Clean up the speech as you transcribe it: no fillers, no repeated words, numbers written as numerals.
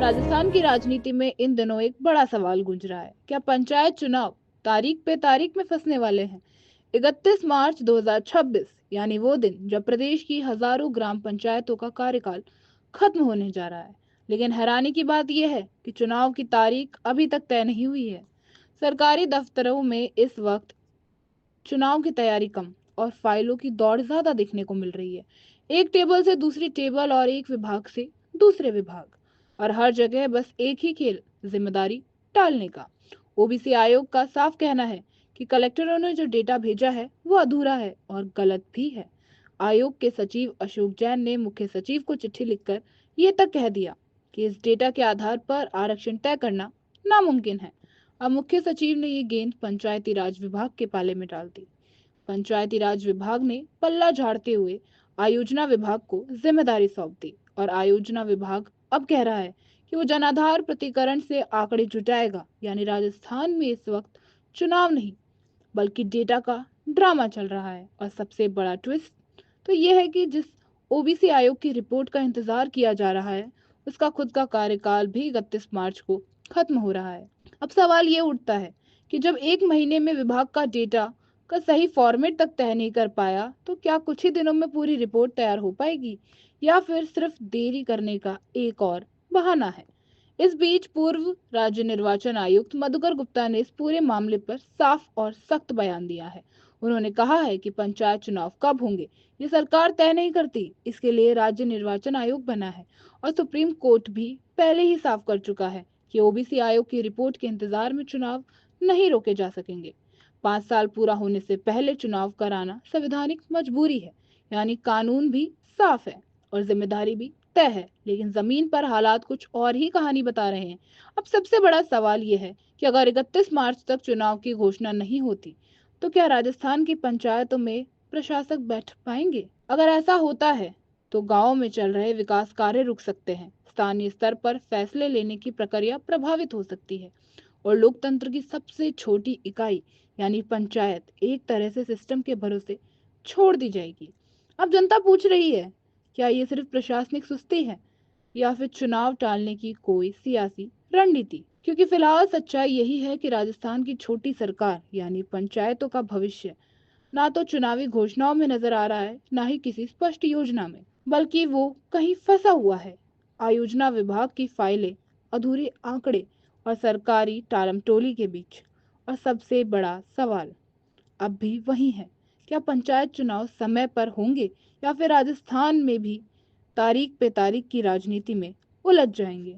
राजस्थान की राजनीति में इन दिनों एक बड़ा सवाल गूंज रहा है। क्या पंचायत चुनाव तारीख पे तारीख में फंसने वाले हैं? 31 मार्च 2026 यानी वो दिन जब प्रदेश की हजारों ग्राम पंचायतों का कार्यकाल खत्म होने जा रहा है। लेकिन हैरानी की बात यह है कि चुनाव की तारीख अभी तक तय नहीं हुई है। सरकारी दफ्तरों में इस वक्त चुनाव की तैयारी कम और फाइलों की दौड़ ज्यादा देखने को मिल रही है। एक टेबल से दूसरी टेबल और एक विभाग से दूसरे विभाग, और हर जगह बस एक ही खेल, जिम्मेदारी टालने का। ओबीसी आयोग का साफ कहना है कि कलेक्टरों ने जो डेटा भेजा है वो अधूरा है और गलत भी है। आयोग के सचिव अशोक जैन ने मुख्य सचिव को चिट्ठी लिखकर ये तक कह दिया कि इस डेटा के आधार पर आरक्षण तय करना नामुमकिन है। अब मुख्य सचिव ने ये गेंद पंचायती राज विभाग के पाले में डाल दी। पंचायती राज विभाग ने पल्ला झाड़ते हुए आयोजना विभाग को जिम्मेदारी सौंप दी और आयोजना विभाग अब कह रहा है कि वो जनाधार प्रतिकरण से आंकड़े जुटाएगा। यानी राजस्थान में इस वक्त चुनाव नहीं बल्कि डेटा का ड्रामा चल रहा है। और सबसे बड़ा ट्विस्ट तो यह है कि जिस ओबीसी आयोग की रिपोर्ट का इंतजार किया जा रहा है उसका खुद का कार्यकाल भी 31 मार्च को खत्म हो रहा है। अब सवाल ये उठता है कि जब एक महीने में विभाग का डेटा का सही फॉर्मेट तक तय नहीं कर पाया तो क्या कुछ ही दिनों में पूरी रिपोर्ट तैयार हो पाएगी, या फिर सिर्फ देरी करने का एक और बहाना है। इस बीच पूर्व राज्य निर्वाचन आयुक्त मधुकर गुप्ता ने इस पूरे मामले पर साफ और सख्त बयान दिया है। उन्होंने कहा है कि पंचायत चुनाव कब होंगे ये सरकार तय नहीं करती, इसके लिए राज्य निर्वाचन आयोग बना है। और सुप्रीम कोर्ट भी पहले ही साफ कर चुका है कि ओबीसी आयोग की रिपोर्ट के इंतजार में चुनाव नहीं रोके जा सकेंगे। 5 साल पूरा होने से पहले चुनाव कराना संवैधानिक मजबूरी है। यानी कानून भी साफ है और जिम्मेदारी भी तय है, लेकिन जमीन पर हालात कुछ और ही कहानी बता रहे हैं। अब सबसे बड़ा सवाल यह है कि अगर 31 मार्च तक चुनाव की घोषणा नहीं होती तो क्या राजस्थान की पंचायतों में प्रशासक बैठ पाएंगे? अगर ऐसा होता है तो गांव में चल रहे विकास कार्य रुक सकते हैं, स्थानीय स्तर पर फैसले लेने की प्रक्रिया प्रभावित हो सकती है और लोकतंत्र की सबसे छोटी इकाई यानी पंचायत एक तरह से सिस्टम के भरोसे छोड़ दी जाएगी। अब जनता पूछ रही है, क्या ये सिर्फ प्रशासनिक सुस्ती है या फिर चुनाव टालने की कोई सियासी रणनीति? क्योंकि फिलहाल सच्चाई यही है कि राजस्थान की छोटी सरकार यानी पंचायतों का भविष्य ना तो चुनावी घोषणाओं में नजर आ रहा है, ना ही किसी स्पष्ट योजना में, बल्कि वो कहीं फंसा हुआ है। आयोजना विभाग की फाइलें, अधूरे आंकड़े और सरकारी टालमटोली के बीच। और सबसे बड़ा सवाल अब भी वही है, क्या पंचायत चुनाव समय पर होंगे या फिर राजस्थान में भी तारीख पे तारीख की राजनीति में उलझ जाएंगे?